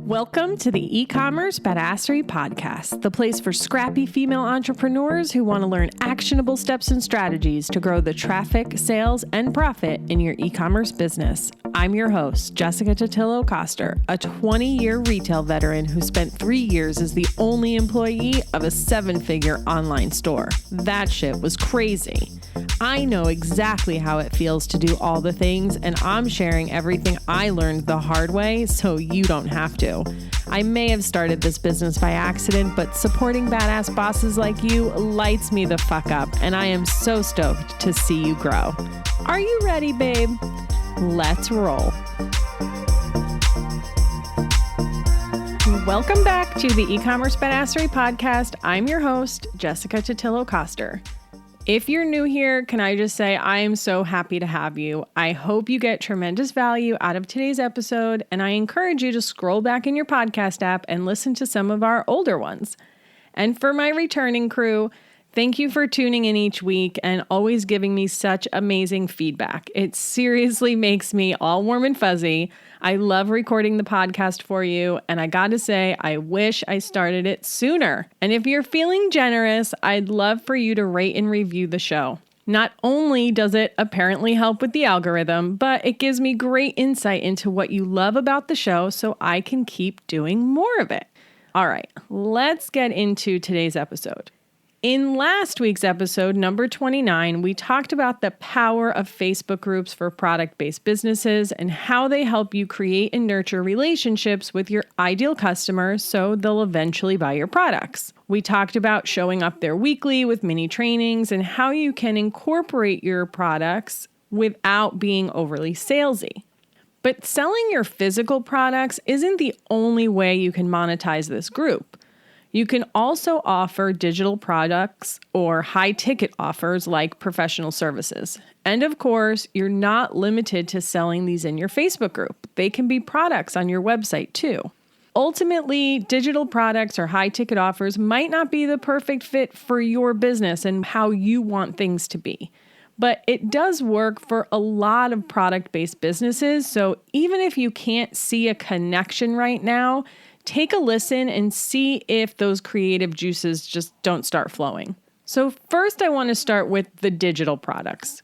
Welcome to the e-commerce Badassery podcast, the place for scrappy female entrepreneurs who want to learn actionable steps and strategies to grow the traffic, sales, and profit in your e-commerce business. I'm your host, Jessica Totillo-Coster, a 20-year retail veteran who spent 3 years as the only employee of a 7-figure online store. That shit was crazy. I know exactly how it feels to do all the things, and I'm sharing everything I learned the hard way so you don't have to. I may have started this business by accident, but supporting badass bosses like you lights me the fuck up, and I am so stoked to see you grow. Are you ready, babe? Let's roll. Welcome back to the e-commerce Badassery podcast. I'm your host, Jessica Totillo-Coster. If you're new here, can I just say I am so happy to have you. I hope you get tremendous value out of today's episode, and I encourage you to scroll back in your podcast app and listen to some of our older ones. And for my returning crew, thank you for tuning in each week and always giving me such amazing feedback. It seriously makes me all warm and fuzzy. I love recording the podcast for you, and I gotta say, I wish I started it sooner. And if you're feeling generous, I'd love for you to rate and review the show. Not only does it apparently help with the algorithm, but it gives me great insight into what you love about the show so I can keep doing more of it. All right, let's get into today's episode. In last week's episode, number 29, we talked about the power of Facebook groups for product-based businesses and how they help you create and nurture relationships with your ideal customers so they'll eventually buy your products. We talked about showing up there weekly with mini trainings and how you can incorporate your products without being overly salesy. But selling your physical products isn't the only way you can monetize this group. You can also offer digital products or high-ticket offers like professional services. And of course, you're not limited to selling these in your Facebook group. They can be products on your website too. Ultimately, digital products or high-ticket offers might not be the perfect fit for your business and how you want things to be. But it does work for a lot of product-based businesses, so even if you can't see a connection right now, take a listen and see if those creative juices just don't start flowing. So first, I want to start with the digital products.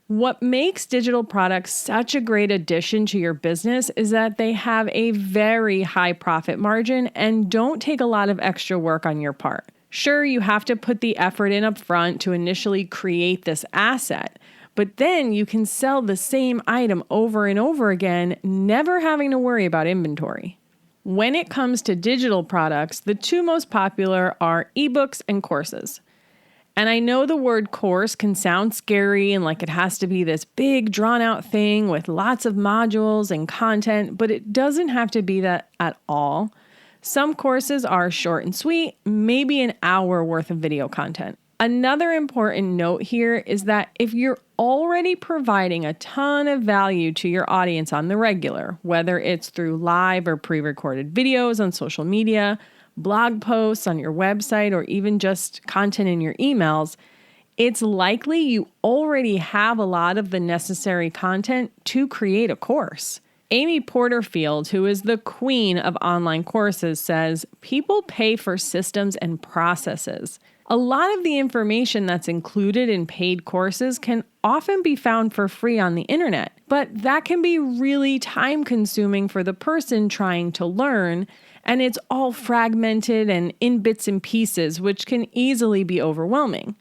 What makes digital products such a great addition to your business is that they have a very high profit margin and don't take a lot of extra work on your part. Sure, you have to put the effort in up front to initially create this asset, but then you can sell the same item over and over again, never having to worry about inventory. When it comes to digital products, the two most popular are ebooks and courses. And I know the word course can sound scary and like it has to be this big drawn out thing with lots of modules and content, but it doesn't have to be that at all. Some courses are short and sweet, maybe an hour worth of video content. Another important note here is that if you're already providing a ton of value to your audience on the regular, whether it's through live or pre-recorded videos on social media, blog posts on your website, or even just content in your emails, it's likely you already have a lot of the necessary content to create a course. Amy Porterfield, who is the queen of online courses, says, "People pay for systems and processes." A lot of the information that's included in paid courses can often be found for free on the internet, but that can be really time-consuming for the person trying to learn, and it's all fragmented and in bits and pieces, which can easily be overwhelming.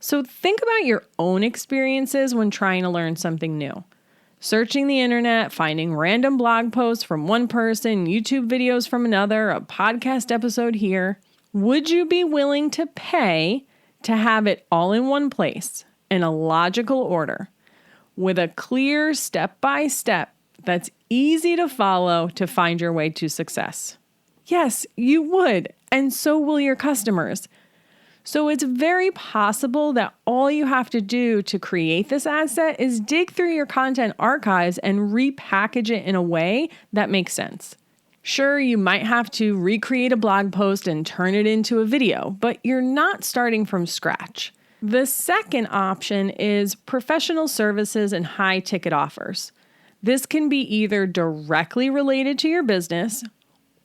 So think about your own experiences when trying to learn something new. Searching the internet, finding random blog posts from one person, YouTube videos from another, a podcast episode here. Would you be willing to pay to have it all in one place, in a logical order, with a clear step-by-step that's easy to follow to find your way to success? Yes, you would, and so will your customers. So it's very possible that all you have to do to create this asset is dig through your content archives and repackage it in a way that makes sense. Sure, you might have to recreate a blog post and turn it into a video, but you're not starting from scratch. The second option is professional services and high-ticket offers. This can be either directly related to your business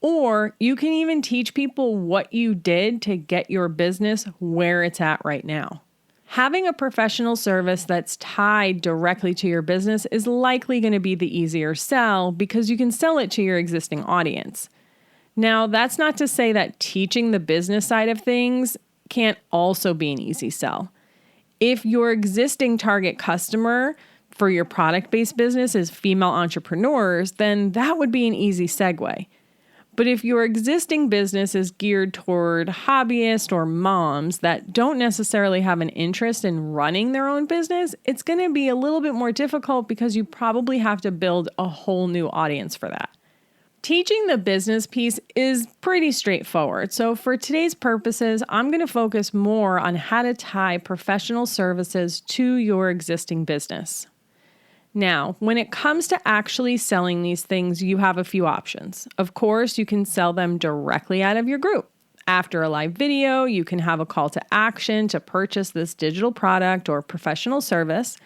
Or you can even teach people what you did to get your business where it's at right now. Having a professional service that's tied directly to your business is likely going to be the easier sell because you can sell it to your existing audience. Now, that's not to say that teaching the business side of things can't also be an easy sell. If your existing target customer for your product-based business is female entrepreneurs, then that would be an easy segue. But if your existing business is geared toward hobbyists or moms that don't necessarily have an interest in running their own business, it's going to be a little bit more difficult because you probably have to build a whole new audience for that. Teaching the business piece is pretty straightforward. So for today's purposes, I'm going to focus more on how to tie professional services to your existing business. Now, when it comes to actually selling these things, you have a few options. Of course, you can sell them directly out of your group. After a live video, you can have a call to action to purchase this digital product or professional service,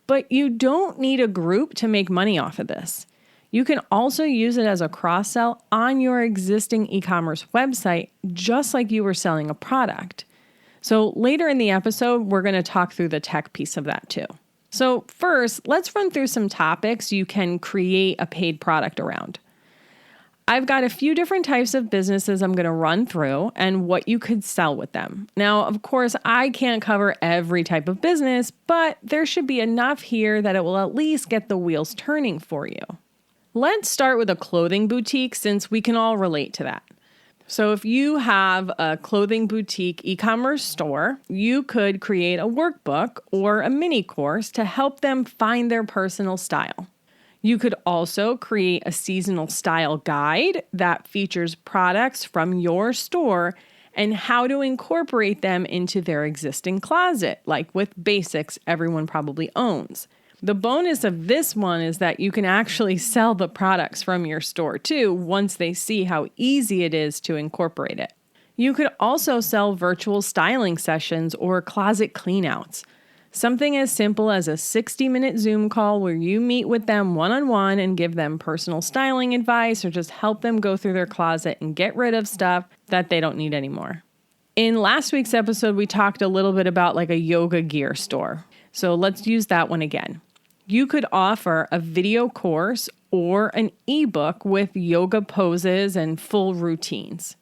but you don't need a group to make money off of this. You can also use it as a cross-sell on your existing e-commerce website, just like you were selling a product. So later in the episode, we're going to talk through the tech piece of that too. So first, let's run through some topics you can create a paid product around. I've got a few different types of businesses I'm going to run through and what you could sell with them. Now, of course, I can't cover every type of business, but there should be enough here that it will at least get the wheels turning for you. Let's start with a clothing boutique since we can all relate to that. So if you have a clothing boutique e-commerce store, you could create a workbook or a mini course to help them find their personal style. You could also create a seasonal style guide that features products from your store and how to incorporate them into their existing closet, like with basics everyone probably owns. The bonus of this one is that you can actually sell the products from your store too once they see how easy it is to incorporate it. You could also sell virtual styling sessions or closet cleanouts. Something as simple as a 60-minute Zoom call where you meet with them one-on-one and give them personal styling advice or just help them go through their closet and get rid of stuff that they don't need anymore. In last week's episode, we talked a little bit about like a yoga gear store. So let's use that one again. You could offer a video course or an ebook with yoga poses and full routines.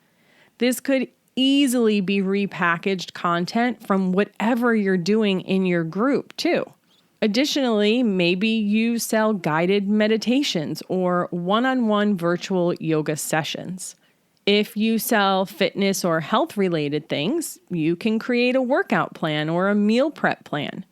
This could easily be repackaged content from whatever you're doing in your group too. Additionally, maybe you sell guided meditations or one-on-one virtual yoga sessions. If you sell fitness or health-related things, you can create a workout plan or a meal prep plan.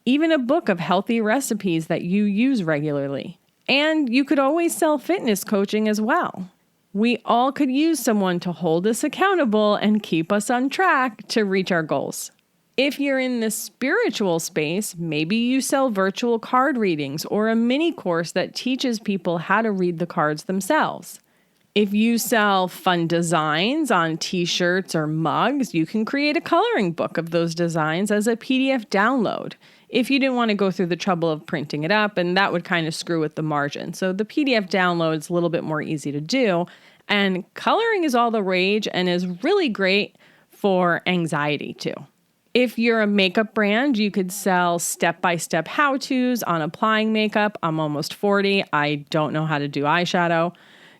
Even a book of healthy recipes that you use regularly. And you could always sell fitness coaching as well. We all could use someone to hold us accountable and keep us on track to reach our goals. If you're in the spiritual space, maybe you sell virtual card readings or a mini course that teaches people how to read the cards themselves. If you sell fun designs on t-shirts or mugs, you can create a coloring book of those designs as a PDF download. If you didn't want to go through the trouble of printing it up, and that would kind of screw with the margin. So the PDF download is a little bit more easy to do. And coloring is all the rage and is really great for anxiety too. If you're a makeup brand, you could sell step-by-step how-tos on applying makeup. I'm almost 40. I don't know how to do eyeshadow.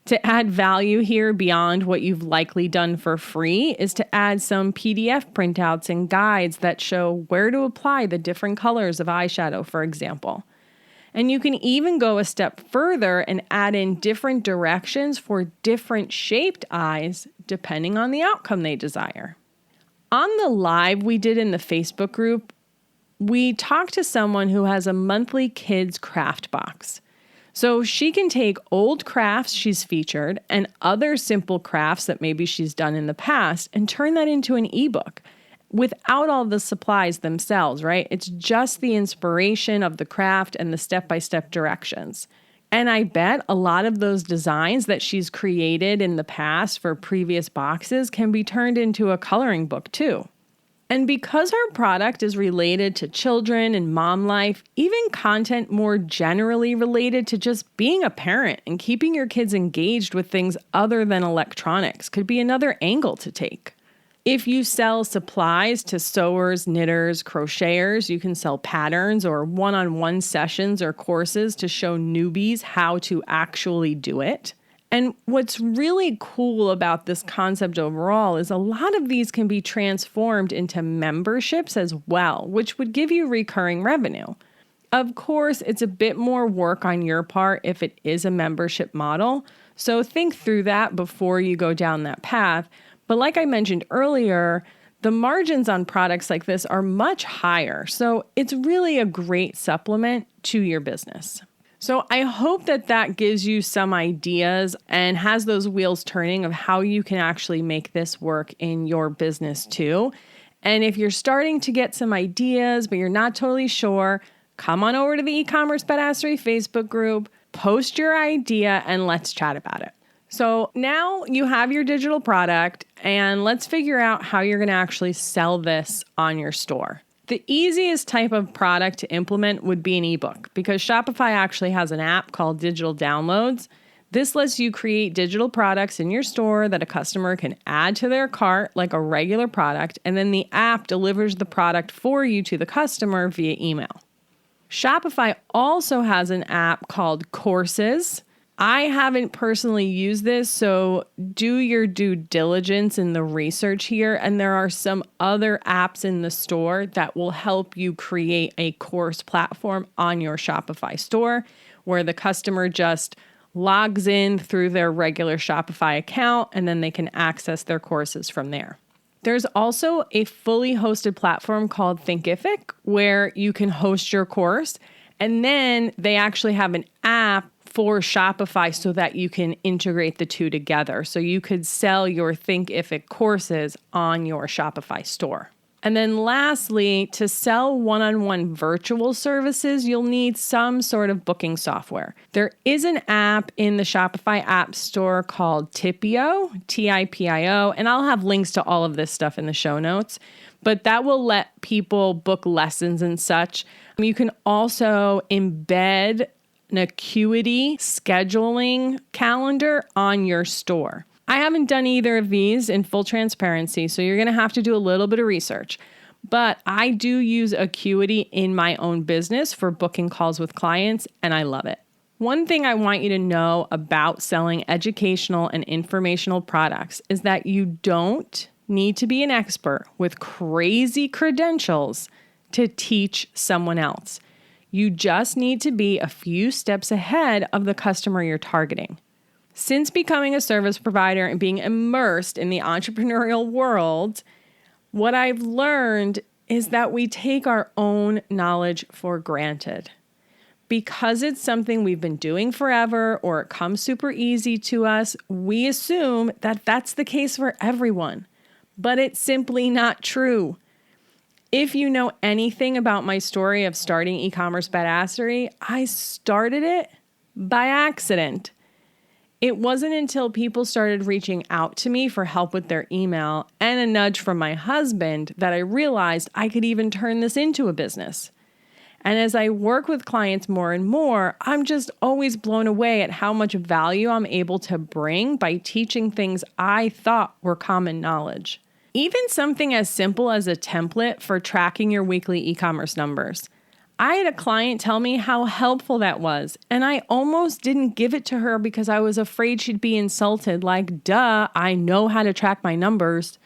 To add value here beyond what you've likely done for free is to add some PDF printouts and guides that show where to apply the different colors of eyeshadow, for example. And you can even go a step further and add in different directions for different shaped eyes, depending on the outcome they desire. On the live we did in the Facebook group, we talked to someone who has a monthly kids craft box. So she can take old crafts she's featured and other simple crafts that maybe she's done in the past and turn that into an ebook without all the supplies themselves, right? It's just the inspiration of the craft and the step-by-step directions. And I bet a lot of those designs that she's created in the past for previous boxes can be turned into a coloring book too. And because our product is related to children and mom life, even content more generally related to just being a parent and keeping your kids engaged with things other than electronics could be another angle to take. If you sell supplies to sewers, knitters, crocheters, you can sell patterns or one-on-one sessions or courses to show newbies how to actually do it. And what's really cool about this concept overall is a lot of these can be transformed into memberships as well, which would give you recurring revenue. Of course, it's a bit more work on your part if it is a membership model, so think through that before you go down that path. But like I mentioned earlier, the margins on products like this are much higher, so it's really a great supplement to your business. So I hope that gives you some ideas and has those wheels turning of how you can actually make this work in your business too. And if you're starting to get some ideas, but you're not totally sure, come on over to the e-commerce Badassery Facebook group, post your idea, and let's chat about it. So now you have your digital product, and let's figure out how you're going to actually sell this on your store. The easiest type of product to implement would be an ebook because Shopify actually has an app called Digital Downloads. This lets you create digital products in your store that a customer can add to their cart like a regular product, and then the app delivers the product for you to the customer via email. Shopify also has an app called Courses. I haven't personally used this, so do your due diligence in the research here. And there are some other apps in the store that will help you create a course platform on your Shopify store where the customer just logs in through their regular Shopify account and then they can access their courses from there. There's also a fully hosted platform called Thinkific where you can host your course, and then they actually have an app for Shopify so that you can integrate the two together. So you could sell your Thinkific courses on your Shopify store. And then lastly, to sell one-on-one virtual services, you'll need some sort of booking software. There is an app in the Shopify app store called Tipio, T-I-P-I-O, and I'll have links to all of this stuff in the show notes, but that will let people book lessons and such. You can also embed an Acuity scheduling calendar on your store. I haven't done either of these in full transparency, so you're going to have to do a little bit of research. But I do use Acuity in my own business for booking calls with clients, and I love it. One thing I want you to know about selling educational and informational products is that you don't need to be an expert with crazy credentials to teach someone else. You just need to be a few steps ahead of the customer you're targeting. Since becoming a service provider and being immersed in the entrepreneurial world, what I've learned is that we take our own knowledge for granted. Because it's something we've been doing forever or it comes super easy to us, we assume that that's the case for everyone. But it's simply not true. If you know anything about my story of starting e-commerce Badassery, I started it by accident. It wasn't until people started reaching out to me for help with their email and a nudge from my husband that I realized I could even turn this into a business. And as I work with clients more and more, I'm just always blown away at how much value I'm able to bring by teaching things I thought were common knowledge. Even something as simple as a template for tracking your weekly e-commerce numbers. I had a client tell me how helpful that was, and I almost didn't give it to her because I was afraid she'd be insulted, like, duh, I know how to track my numbers.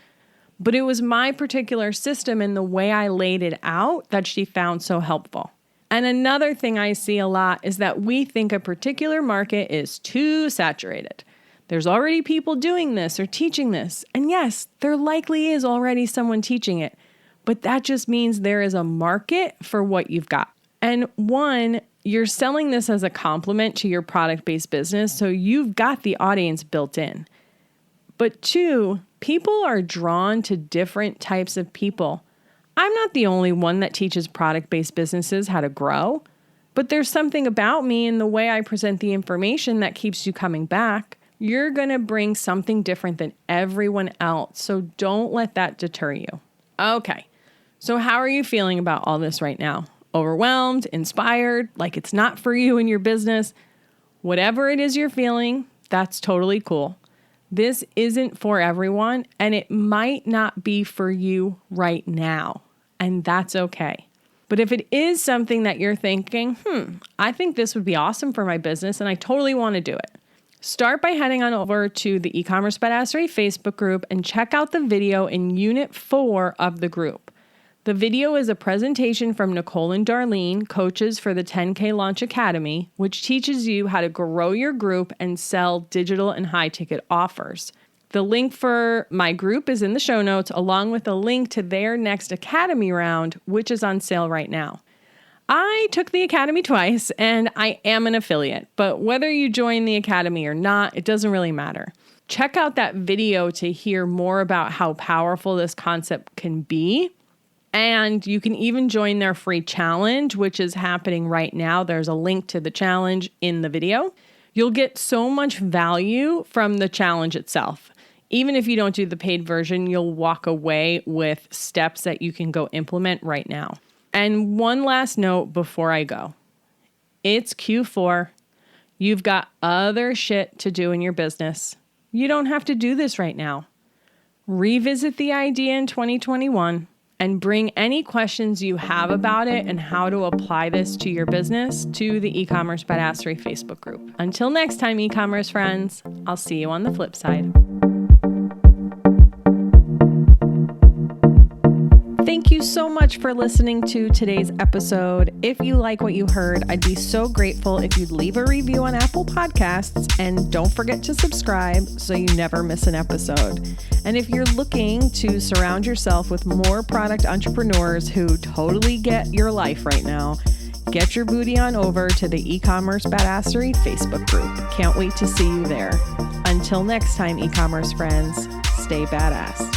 But it was my particular system and the way I laid it out that she found so helpful. And another thing I see a lot is that we think a particular market is too saturated. There's already people doing this or teaching this. And yes, there likely is already someone teaching it, but that just means there is a market for what you've got. And one, you're selling this as a complement to your product-based business, so you've got the audience built in. But two, people are drawn to different types of people. I'm not the only one that teaches product-based businesses how to grow, but there's something about me and the way I present the information that keeps you coming back. You're going to bring something different than everyone else, so don't let that deter you. Okay, So how are you feeling about all this right now? Overwhelmed, inspired, like it's not for you in your business? Whatever it is you're feeling, that's totally cool. This isn't for everyone, and it might not be for you right now, and that's okay. But if it is something that you're thinking, I think this would be awesome for my business, and I totally want to do it, start by heading on over to the E-commerce Badassery Facebook group and check out the video in Unit 4 of the group. The video is a presentation from Nicole and Darlene, coaches for the 10K Launch Academy, which teaches you how to grow your group and sell digital and high-ticket offers. The link for my group is in the show notes, along with a link to their next Academy round, which is on sale right now. I took the Academy twice, and I am an affiliate, but whether you join the Academy or not, it doesn't really matter. Check out that video to hear more about how powerful this concept can be. And you can even join their free challenge, which is happening right now. There's a link to the challenge in the video. You'll get so much value from the challenge itself. Even if you don't do the paid version, you'll walk away with steps that you can go implement right now. And one last note before I go. It's Q4. You've got other shit to do in your business. You don't have to do this right now. Revisit the idea in 2021. And bring any questions you have about it and how to apply this to your business to the E-commerce Badassery Facebook group. Until next time, e-commerce friends, I'll see you on the flip side. Thank you so much for listening to today's episode. If you like what you heard, I'd be so grateful if you'd leave a review on Apple Podcasts, and don't forget to subscribe so you never miss an episode. And if you're looking to surround yourself with more product entrepreneurs who totally get your life right now, get your booty on over to the E-commerce Badassery Facebook group. Can't wait to see you there. Until next time, e-commerce friends, stay badass.